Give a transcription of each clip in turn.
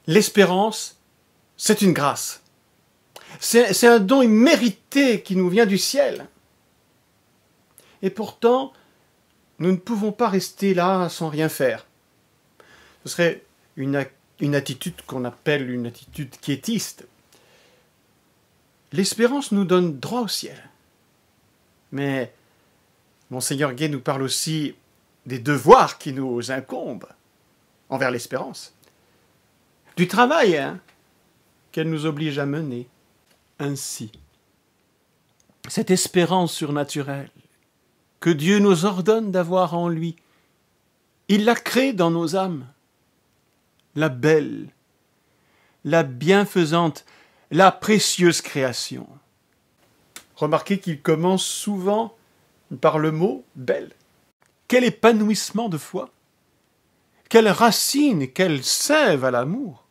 L'espérance, c'est une grâce. C'est un don immérité qui nous vient du ciel. Et pourtant, nous ne pouvons pas rester là sans rien faire. Ce serait une attitude qu'on appelle une attitude quiétiste. L'espérance nous donne droit au ciel. Mais Monseigneur Gay nous parle aussi des devoirs qui nous incombent envers l'espérance. Du travail qu'elle nous oblige à mener. Ainsi, cette espérance surnaturelle que Dieu nous ordonne d'avoir en lui, il la crée dans nos âmes. La belle, la bienfaisante, la précieuse création. Remarquez qu'il commence souvent par le mot « belle ». Quel épanouissement de foi! Quelle racine, quelle sève à l'amour!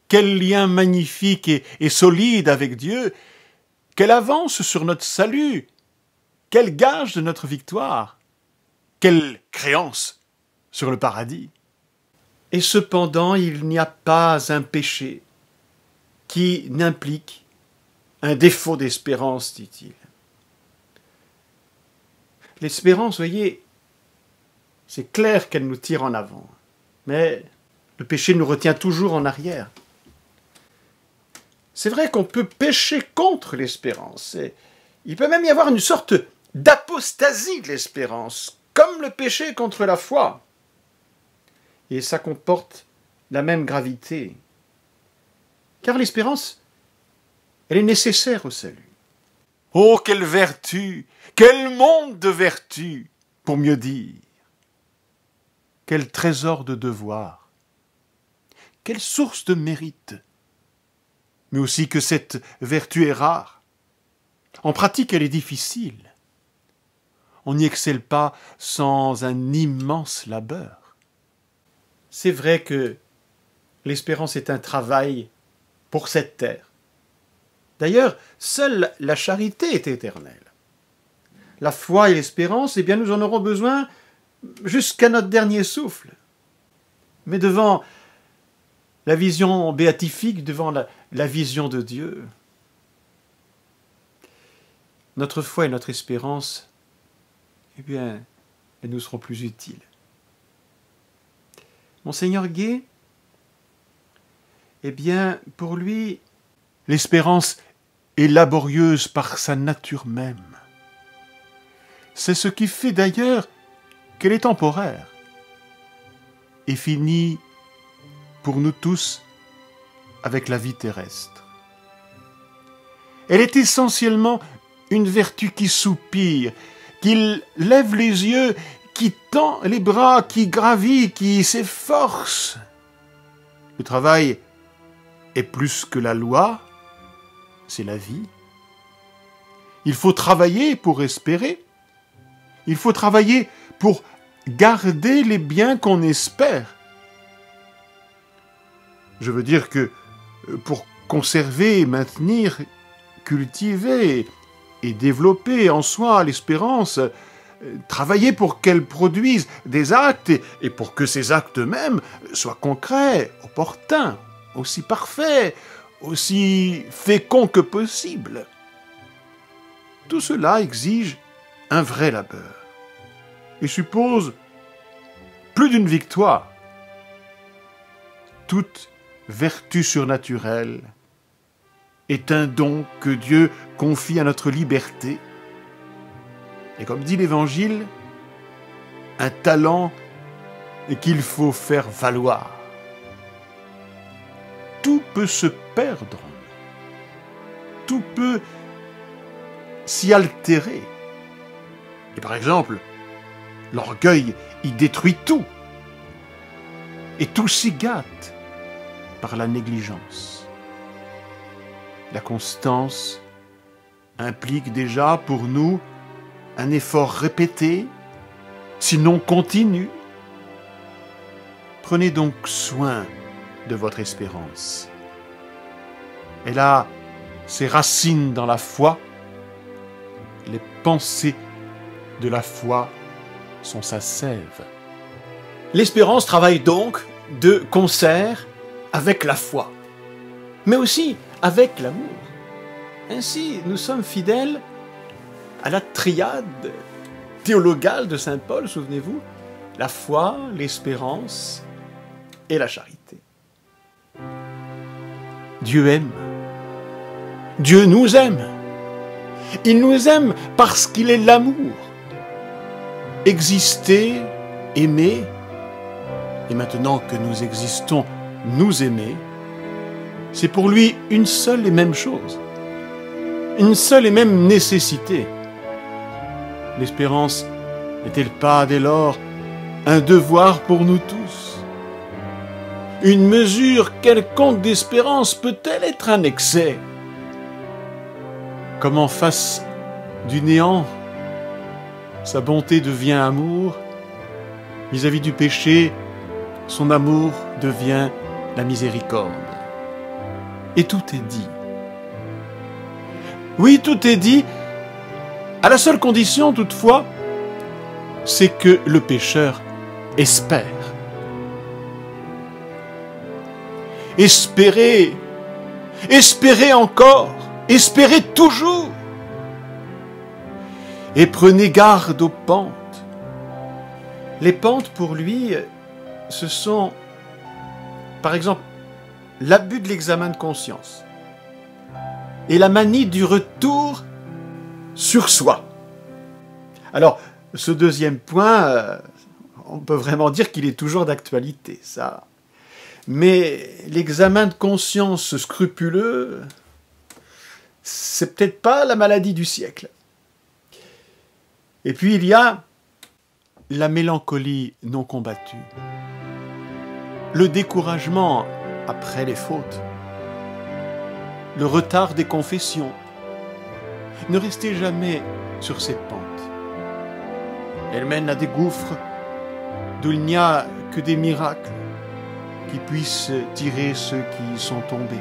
Quel lien magnifique et solide avec Dieu! Quelle avance sur notre salut! Quel gage de notre victoire! Quelle créance sur le paradis! Et cependant, il n'y a pas un péché qui n'implique un défaut d'espérance, dit-il. L'espérance, voyez, c'est clair qu'elle nous tire en avant, mais le péché nous retient toujours en arrière. C'est vrai qu'on peut pécher contre l'espérance. Il peut même y avoir une sorte d'apostasie de l'espérance, comme le péché contre la foi. Et ça comporte la même gravité. Car l'espérance, elle est nécessaire au salut. Oh, quelle vertu! Quel monde de vertu, pour mieux dire! Quel trésor de devoir! Quelle source de mérite! Mais aussi que cette vertu est rare. En pratique, elle est difficile. On n'y excelle pas sans un immense labeur. C'est vrai que l'espérance est un travail pour cette terre. D'ailleurs, seule la charité est éternelle. La foi et l'espérance, eh bien, nous en aurons besoin jusqu'à notre dernier souffle. Mais devant la vision béatifique, devant la vision de Dieu, notre foi et notre espérance, eh bien, elles nous seront plus utiles. Monseigneur Gay, eh bien, pour lui, l'espérance est laborieuse par sa nature même. C'est ce qui fait d'ailleurs qu'elle est temporaire et finit pour nous tous avec la vie terrestre. Elle est essentiellement une vertu qui soupire, qui lève les yeux, qui tend les bras, qui gravit, qui s'efforce. Le travail est plus que la loi, c'est la vie. Il faut travailler pour espérer. Il faut travailler pour garder les biens qu'on espère. Je veux dire que pour conserver, maintenir, cultiver et développer en soi l'espérance, travailler pour qu'elle produise des actes et pour que ces actes eux-mêmes soient concrets, opportuns, aussi parfaits, aussi féconds que possible. Tout cela exige un vrai labeur et suppose plus d'une victoire. Toute vertu surnaturelle est un don que Dieu confie à notre liberté. Et comme dit l'Évangile, un talent qu'il faut faire valoir. Tout peut se perdre, tout peut s'y altérer. Et par exemple, l'orgueil y détruit tout, et tout s'y gâte par la négligence. La constance implique déjà pour nous un effort répété, sinon continu. Prenez donc soin de votre espérance. Elle a ses racines dans la foi. Les pensées de la foi sont sa sève. L'espérance travaille donc de concert avec la foi, mais aussi avec l'amour. Ainsi, nous sommes fidèles à la triade théologale de saint Paul, souvenez-vous, la foi, l'espérance et la charité. Dieu aime. Dieu nous aime. Il nous aime parce qu'il est l'amour. Exister, aimer, et maintenant que nous existons, nous aimer, c'est pour lui une seule et même chose, une seule et même nécessité. L'espérance n'est-elle pas dès lors un devoir pour nous tous? Une mesure quelconque d'espérance peut-elle être un excès? Comme en face du néant, sa bonté devient amour, vis-à-vis du péché, son amour devient la miséricorde. Et tout est dit. Oui, tout est dit, à la seule condition toutefois, c'est que le pécheur espère. Espérez, espérez encore, espérez toujours. Et prenez garde aux pentes. Les pentes, pour lui, ce sont, par exemple, l'abus de l'examen de conscience et la manie du retour sur soi. Alors, ce deuxième point, on peut vraiment dire qu'il est toujours d'actualité, ça. Mais l'examen de conscience scrupuleux, c'est peut-être pas la maladie du siècle. Et puis il y a la mélancolie non combattue, le découragement après les fautes, le retard des confessions. Ne restez jamais sur cette pente. Elle mène à des gouffres d'où il n'y a que des miracles qui puissent tirer ceux qui sont tombés.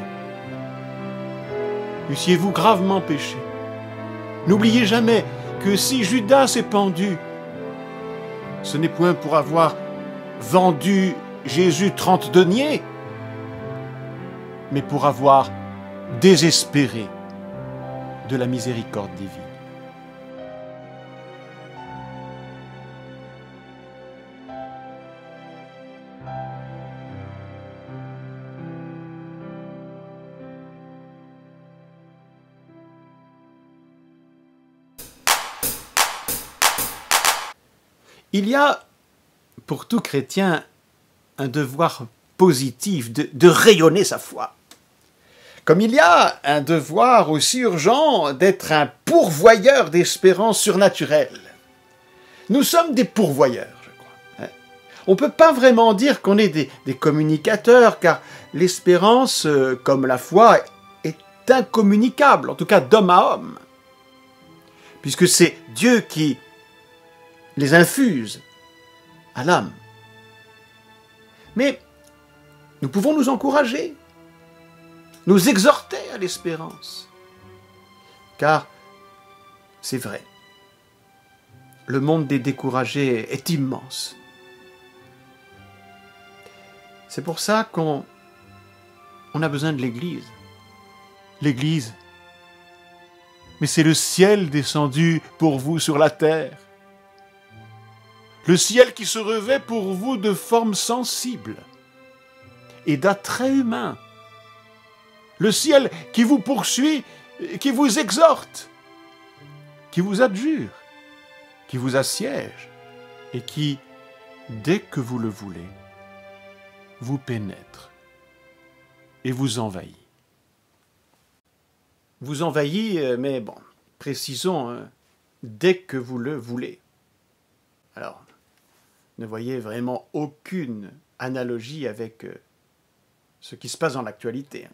Eussiez-vous gravement péché, n'oubliez jamais que si Judas s'est pendu, ce n'est point pour avoir vendu Jésus 30 deniers, mais pour avoir désespéré de la miséricorde divine. Il y a, pour tout chrétien, un devoir positif de rayonner sa foi. Comme il y a un devoir aussi urgent d'être un pourvoyeur d'espérance surnaturelle. Nous sommes des pourvoyeurs, je crois. On ne peut pas vraiment dire qu'on est des communicateurs, car l'espérance, comme la foi, est incommunicable, en tout cas d'homme à homme. Puisque c'est Dieu qui les infuse à l'âme. Mais nous pouvons nous encourager, nous exhorter à l'espérance. Car c'est vrai, le monde des découragés est immense. C'est pour ça qu'on a besoin de l'Église. L'Église, mais c'est le ciel descendu pour vous sur la terre. Le ciel qui se revêt pour vous de forme sensible et d'attrait humain. Le ciel qui vous poursuit, qui vous exhorte, qui vous adjure, qui vous assiège et qui, dès que vous le voulez, vous pénètre et vous envahit. Vous envahit, mais bon, précisons, dès que vous le voulez. Alors, ne voyez vraiment aucune analogie avec ce qui se passe dans l'actualité.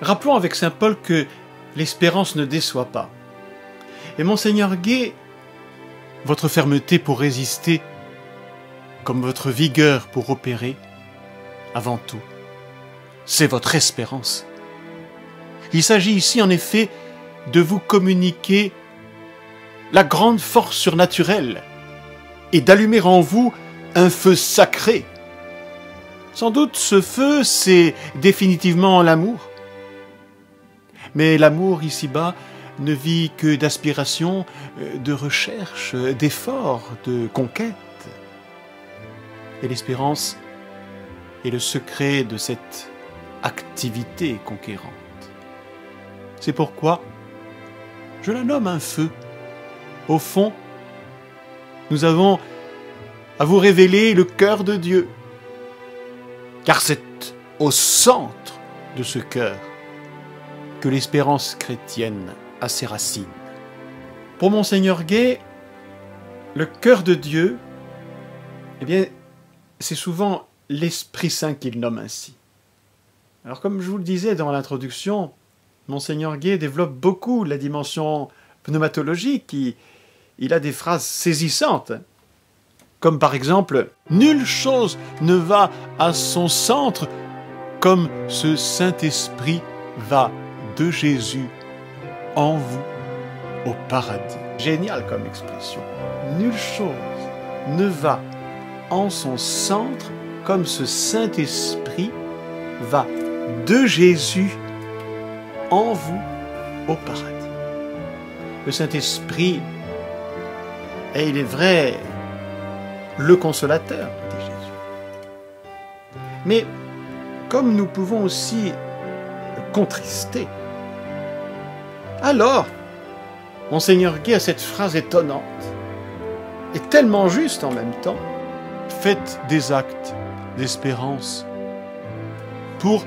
Rappelons avec saint Paul que l'espérance ne déçoit pas. Et monseigneur Gay, votre fermeté pour résister, comme votre vigueur pour opérer, avant tout, c'est votre espérance. Il s'agit ici en effet de vous communiquer la grande force surnaturelle et d'allumer en vous un feu sacré Sans doute ce feu, c'est définitivement l'amour. Mais l'amour ici-bas ne vit que d'aspiration, de recherche, d'effort, de conquête. Et l'espérance est le secret de cette activité conquérante. C'est pourquoi je la nomme un feu. Au fond, nous avons à vous révéler le cœur de Dieu, car c'est au centre de ce cœur que l'espérance chrétienne a ses racines. Pour Monseigneur Gay, le cœur de Dieu, eh bien, c'est souvent l'Esprit Saint qu'il nomme ainsi. Alors, comme je vous le disais dans l'introduction, Monseigneur Gay développe beaucoup la dimension pneumatologique. Il a des phrases saisissantes, comme par exemple « Nulle chose ne va à son centre comme ce Saint-Esprit va de Jésus en vous au paradis. » Génial comme expression. Nulle chose ne va en son centre comme ce Saint-Esprit va de Jésus en vous au paradis. Le Saint-Esprit est, il est vrai, le consolateur, dit Jésus. Mais comme nous pouvons aussi le contrister, alors, Monseigneur Gay a cette phrase étonnante, et tellement juste en même temps. Faites des actes d'espérance pour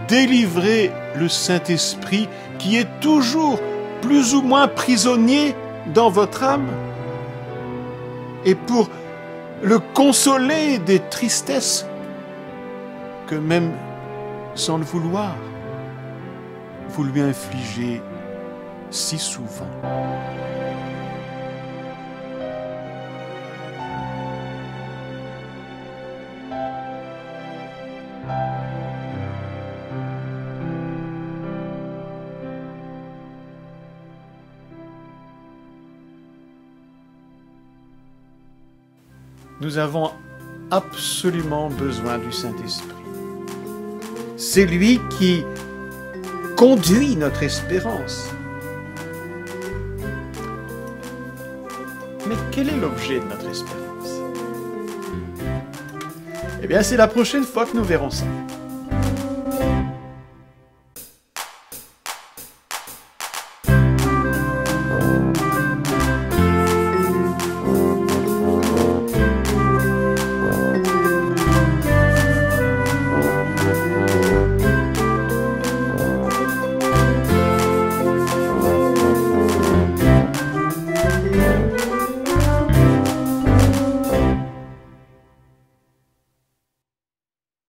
délivrer le Saint-Esprit qui est toujours plus ou moins prisonnier dans votre âme et pour le consoler des tristesses que même sans le vouloir, vous lui infligez si souvent. Nous avons absolument besoin du Saint-Esprit. C'est lui qui conduit notre espérance. Mais quel est l'objet de notre espérance? Eh bien, c'est la prochaine fois que nous verrons ça.